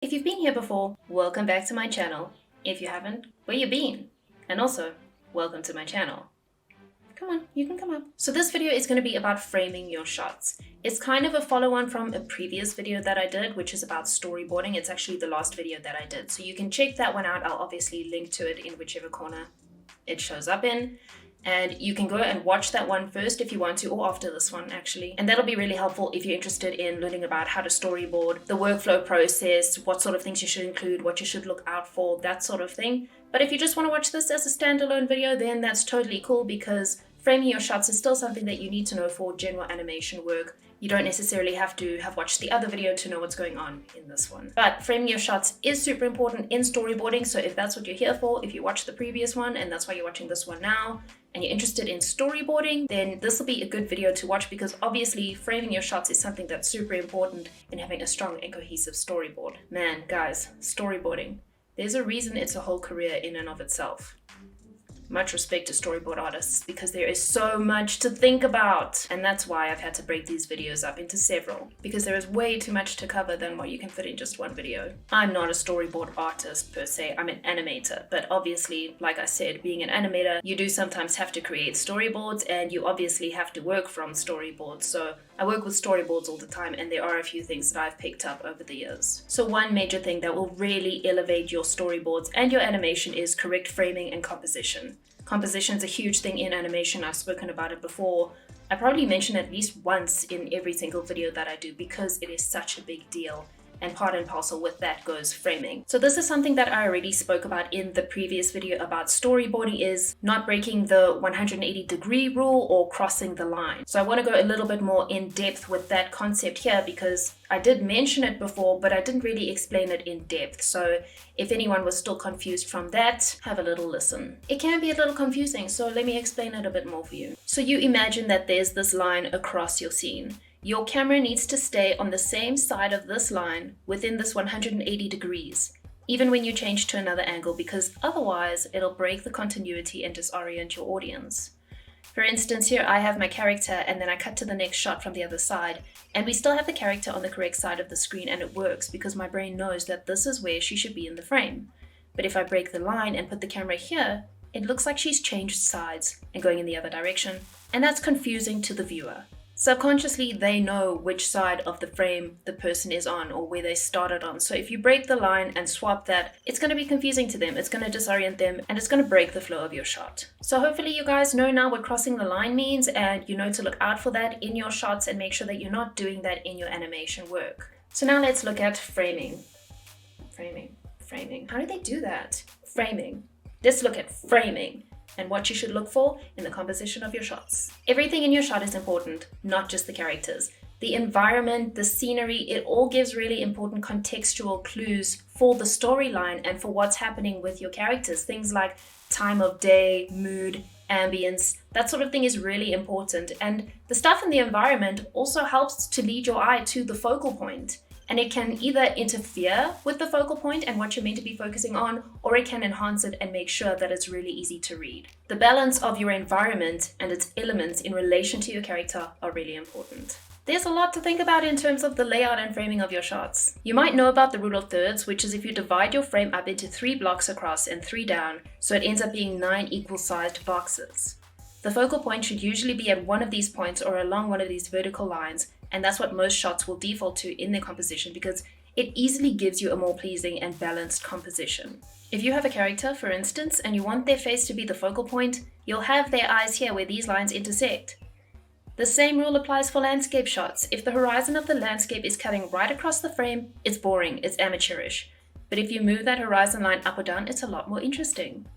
If you've been here before, welcome back to my channel. If you haven't, where you been? And also, welcome to my channel. Come on, you can come up. So this video is going to be about framing your shots. It's kind of a follow-on from a previous video that I did, which is about storyboarding. It's actually the last video that I did. So you can check that one out. I'll obviously link to it in whichever corner it shows up in. And you can go and watch that one first if you want to, or after this one actually. And that'll be really helpful if you're interested in learning about how to storyboard, the workflow process, what sort of things you should include, what you should look out for, that sort of thing. But if you just want to watch this as a standalone video, then that's totally cool, because framing your shots is still something that you need to know for general animation work. You don't necessarily have to have watched the other video to know what's going on in this one. But framing your shots is super important in storyboarding, so if that's what you're here for, if you watched the previous one and that's why you're watching this one now, and you're interested in storyboarding, then this will be a good video to watch, because obviously framing your shots is something that's super important in having a strong and cohesive storyboard. Man, guys, storyboarding. There's a reason it's a whole career in and of itself. Much respect to storyboard artists, because there is so much to think about. And that's why I've had to break these videos up into several, because there is way too much to cover than what you can fit in just one video. I'm not a storyboard artist per se, I'm an animator. But obviously, like I said, being an animator, you do sometimes have to create storyboards, and you obviously have to work from storyboards. So I work with storyboards all the time, and there are a few things that I've picked up over the years. So one major thing that will really elevate your storyboards and your animation is correct framing and composition. Composition is a huge thing in animation. I've spoken about it before. I probably mention at least once in every single video that I do, because it is such a big deal. And part and parcel with that goes framing. So this is something that I already spoke about in the previous video about storyboarding, is not breaking the 180-degree rule or crossing the line. So I want to go a little bit more in depth with that concept here, because I did mention it before, but I didn't really explain it in depth. So if anyone was still confused from that, have a little listen. It can be a little confusing, so let me explain it a bit more for you. So you imagine that there's this line across your scene. Your camera needs to stay on the same side of this line within this 180 degrees, even when you change to another angle, because otherwise it'll break the continuity and disorient your audience. For instance, here I have my character, and then I cut to the next shot from the other side, and we still have the character on the correct side of the screen, and it works because my brain knows that this is where she should be in the frame. But if I break the line and put the camera here, it looks like she's changed sides and going in the other direction, and that's confusing to the viewer. Subconsciously, they know which side of the frame the person is on, or where they started on. So if you break the line and swap that, it's going to be confusing to them, it's going to disorient them, and it's going to break the flow of your shot. So hopefully you guys know now what crossing the line means, and you know to look out for that in your shots and make sure that you're not doing that in your animation work. So now let's look at framing. Framing. How do they do that? Framing. Let's look at framing and what you should look for in the composition of your shots. Everything in your shot is important, not just the characters. The environment, the scenery, it all gives really important contextual clues for the storyline and for what's happening with your characters. Things like time of day, mood, ambience, that sort of thing is really important. And the stuff in the environment also helps to lead your eye to the focal point. And it can either interfere with the focal point and what you're meant to be focusing on, or it can enhance it and make sure that it's really easy to read. The balance of your environment and its elements in relation to your character are really important. There's a lot to think about in terms of the layout and framing of your shots. You might know about the rule of thirds, which is if you divide your frame up into 3 blocks across and 3 down, so it ends up being 9 equal-sized boxes. The focal point should usually be at one of these points or along one of these vertical lines, and that's what most shots will default to in their composition, because it easily gives you a more pleasing and balanced composition. If you have a character, for instance, and you want their face to be the focal point, you'll have their eyes here where these lines intersect. The same rule applies for landscape shots. If the horizon of the landscape is cutting right across the frame, it's boring, it's amateurish. But if you move that horizon line up or down, it's a lot more interesting.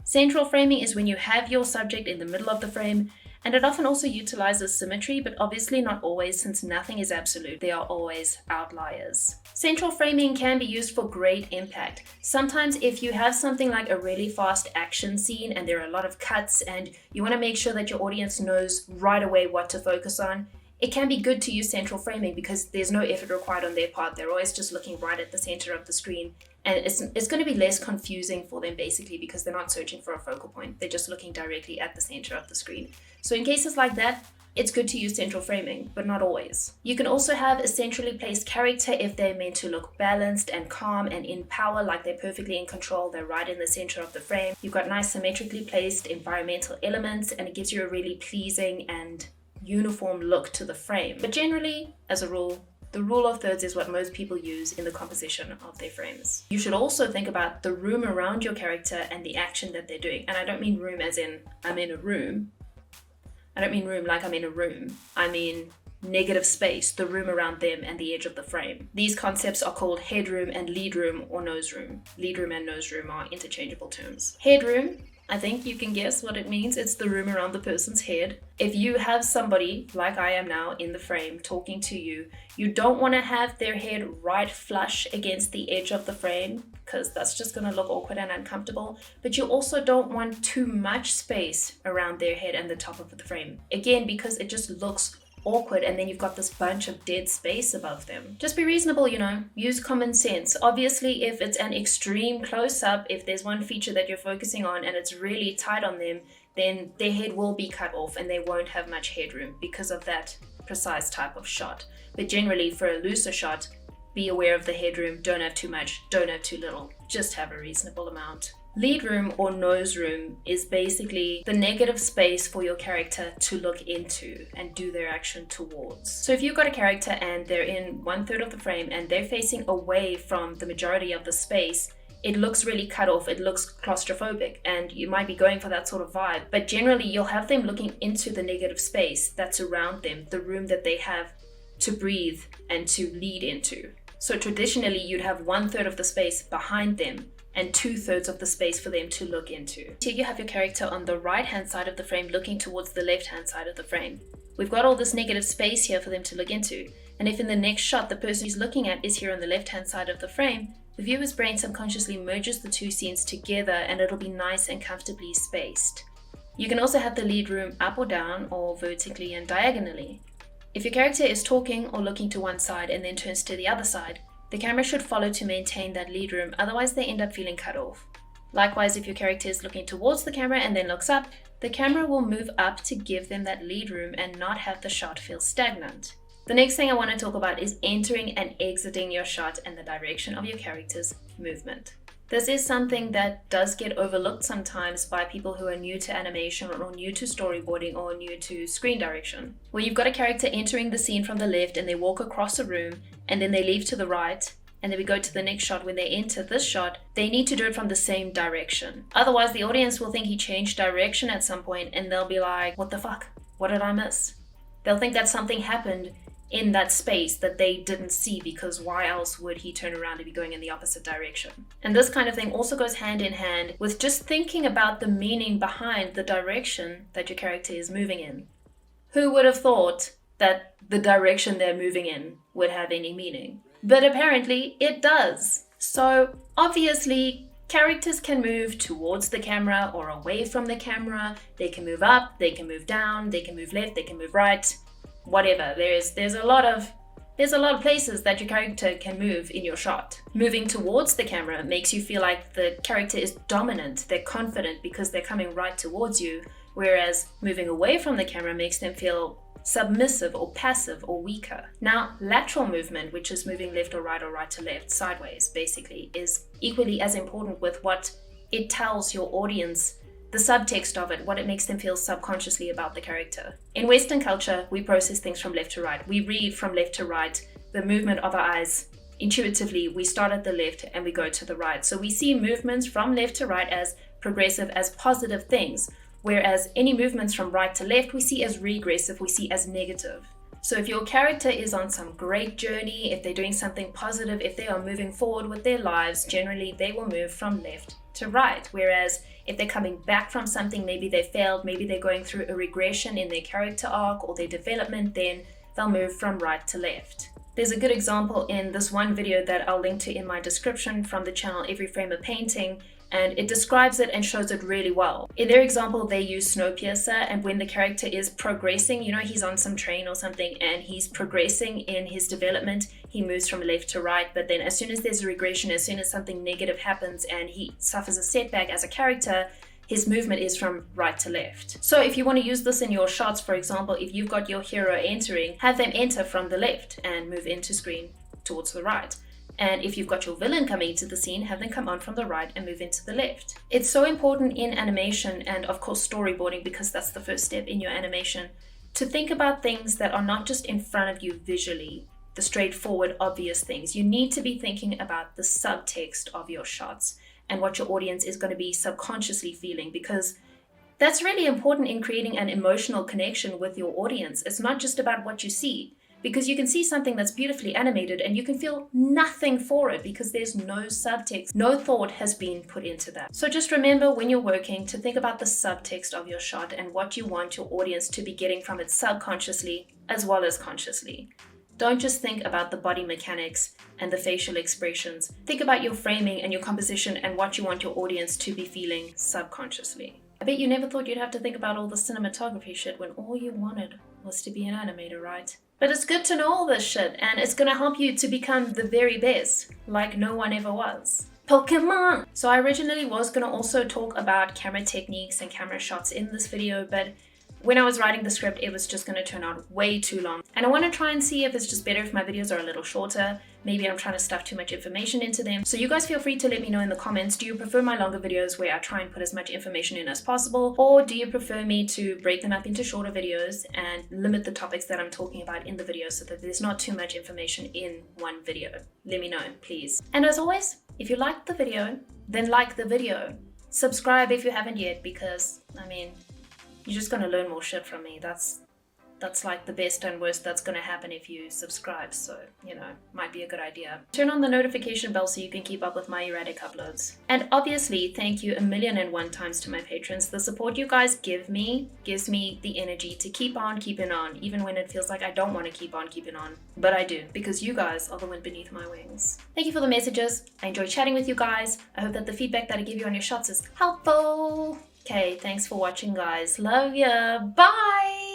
Central framing is when you have your subject in the middle of the frame, and it often also utilizes symmetry, but obviously not always, since nothing is absolute. There are always outliers. Central framing can be used for great impact. Sometimes if you have something like a really fast action scene and there are a lot of cuts and you want to make sure that your audience knows right away what to focus on, it can be good to use central framing because there's no effort required on their part. They're always just looking right at the center of the screen, and it's going to be less confusing for them basically because they're not searching for a focal point. They're just looking directly at the center of the screen. So in cases like that, it's good to use central framing, but not always. You can also have a centrally placed character if they're meant to look balanced and calm and in power, like they're perfectly in control, they're right in the center of the frame. You've got nice symmetrically placed environmental elements, and it gives you a really pleasing and uniform look to the frame. But generally, as a rule, the rule of thirds is what most people use in the composition of their frames. You should also think about the room around your character and the action that they're doing. And I don't mean room as in I'm in a room. I don't mean room like I'm in a room. I mean negative space, the room around them and the edge of the frame. These concepts are called headroom and lead room or nose room. Lead room and nose room are interchangeable terms. Headroom, I think you can guess what it means. It's the room around the person's head. If you have somebody, like I am now, in the frame talking to you, you don't want to have their head right flush against the edge of the frame, because that's just going to look awkward and uncomfortable. But you also don't want too much space around their head and the top of the frame. Again, because it just looks awkward, and then you've got this bunch of dead space above them. Just be reasonable, use common sense. Obviously, if it's an extreme close-up, if there's one feature that you're focusing on and it's really tight on them, then their head will be cut off and they won't have much headroom because of that precise type of shot. But generally, for a looser shot, be aware of the headroom. Don't have too much, don't have too little, just have a reasonable amount. Lead room or nose room is basically the negative space for your character to look into and do their action towards. So if you've got a character and they're in 1/3 of the frame and they're facing away from the majority of the space, it looks really cut off, it looks claustrophobic, and you might be going for that sort of vibe. But generally, you'll have them looking into the negative space that's around them, the room that they have to breathe and to lead into. So traditionally, you'd have 1/3 of the space behind them and 2/3 of the space for them to look into. Here you have your character on the right-hand side of the frame looking towards the left-hand side of the frame. We've got all this negative space here for them to look into. And if in the next shot, the person who's looking at is here on the left-hand side of the frame, the viewer's brain subconsciously merges the two scenes together and it'll be nice and comfortably spaced. You can also have the lead room up or down or vertically and diagonally. If your character is talking or looking to one side and then turns to the other side, the camera should follow to maintain that lead room, otherwise they end up feeling cut off. Likewise, if your character is looking towards the camera and then looks up, the camera will move up to give them that lead room and not have the shot feel stagnant. The next thing I want to talk about is entering and exiting your shot and the direction of your character's movement. This is something that does get overlooked sometimes by people who are new to animation or new to storyboarding or new to screen direction. When you've got a character entering the scene from the left and they walk across a room and then they leave to the right, and then we go to the next shot, when they enter this shot, they need to do it from the same direction. Otherwise, the audience will think he changed direction at some point and they'll be like, what the fuck? What did I miss? They'll think that something happened in that space that they didn't see, because why else would he turn around and be going in the opposite direction? And this kind of thing also goes hand in hand with just thinking about the meaning behind the direction that your character is moving in. Who would have thought that the direction they're moving in would have any meaning? But apparently it does. So obviously, characters can move towards the camera or away from the camera. They can move up, they can move down, they can move left, they can move right. Whatever, there's a lot of places that your character can move in your shot. Moving towards the camera makes you feel like the character is dominant, they're confident because they're coming right towards you, whereas moving away from the camera makes them feel submissive or passive or weaker. Now, lateral movement, which is moving left or right to left, sideways basically, is equally as important with what it tells your audience, the subtext of it, what it makes them feel subconsciously about the character. In Western culture, we process things from left to right. We read from left to right. The movement of our eyes, intuitively, we start at the left and we go to the right. So we see movements from left to right as progressive, as positive things, whereas any movements from right to left we see as regressive, we see as negative. So if your character is on some great journey, if they're doing something positive, if they are moving forward with their lives, generally they will move from left to right. Whereas if they're coming back from something, maybe they failed, maybe they're going through a regression in their character arc or their development, then they'll move from right to left. There's a good example in this one video that I'll link to in my description from the channel Every Frame a Painting, and it describes it and shows it really well. In their example, they use Snowpiercer, and when the character is progressing, he's on some train or something and he's progressing in his development, he moves from left to right, but then as soon as there's a regression, as soon as something negative happens and he suffers a setback as a character, his movement is from right to left. So if you want to use this in your shots, for example, if you've got your hero entering, have them enter from the left and move into screen towards the right. And if you've got your villain coming into the scene, have them come on from the right and move into the left. It's so important in animation and of course storyboarding, because that's the first step in your animation, to think about things that are not just in front of you visually, the straightforward, obvious things. You need to be thinking about the subtext of your shots and what your audience is going to be subconsciously feeling, because that's really important in creating an emotional connection with your audience. It's not just about what you see, because you can see something that's beautifully animated and you can feel nothing for it because there's no subtext, no thought has been put into that. So just remember when you're working to think about the subtext of your shot and what you want your audience to be getting from it subconsciously as well as consciously. Don't just think about the body mechanics and the facial expressions. Think about your framing and your composition and what you want your audience to be feeling subconsciously. I bet you never thought you'd have to think about all the cinematography shit when all you wanted was to be an animator, right? But it's good to know all this shit, and it's gonna help you to become the very best, like no one ever was. Pokemon! So I originally was gonna also talk about camera techniques and camera shots in this video, but when I was writing the script, it was just going to turn out way too long. And I want to try and see if it's just better if my videos are a little shorter. Maybe I'm trying to stuff too much information into them. So you guys feel free to let me know in the comments. Do you prefer my longer videos where I try and put as much information in as possible? Or do you prefer me to break them up into shorter videos and limit the topics that I'm talking about in the video so that there's not too much information in one video? Let me know, please. And as always, if you liked the video, then like the video. Subscribe if you haven't yet, because, I mean, you're just gonna learn more shit from me. That's like the best and worst that's gonna happen if you subscribe, so, you know, might be a good idea. Turn on the notification bell so you can keep up with my erratic uploads. And obviously, thank you 1,000,001 times to my patrons. The support you guys give me gives me the energy to keep on keeping on, even when it feels like I don't want to keep on keeping on. But I do, because you guys are the wind beneath my wings. Thank you for the messages. I enjoy chatting with you guys. I hope that the feedback that I give you on your shots is helpful. Okay, thanks for watching, guys. Love ya. Bye!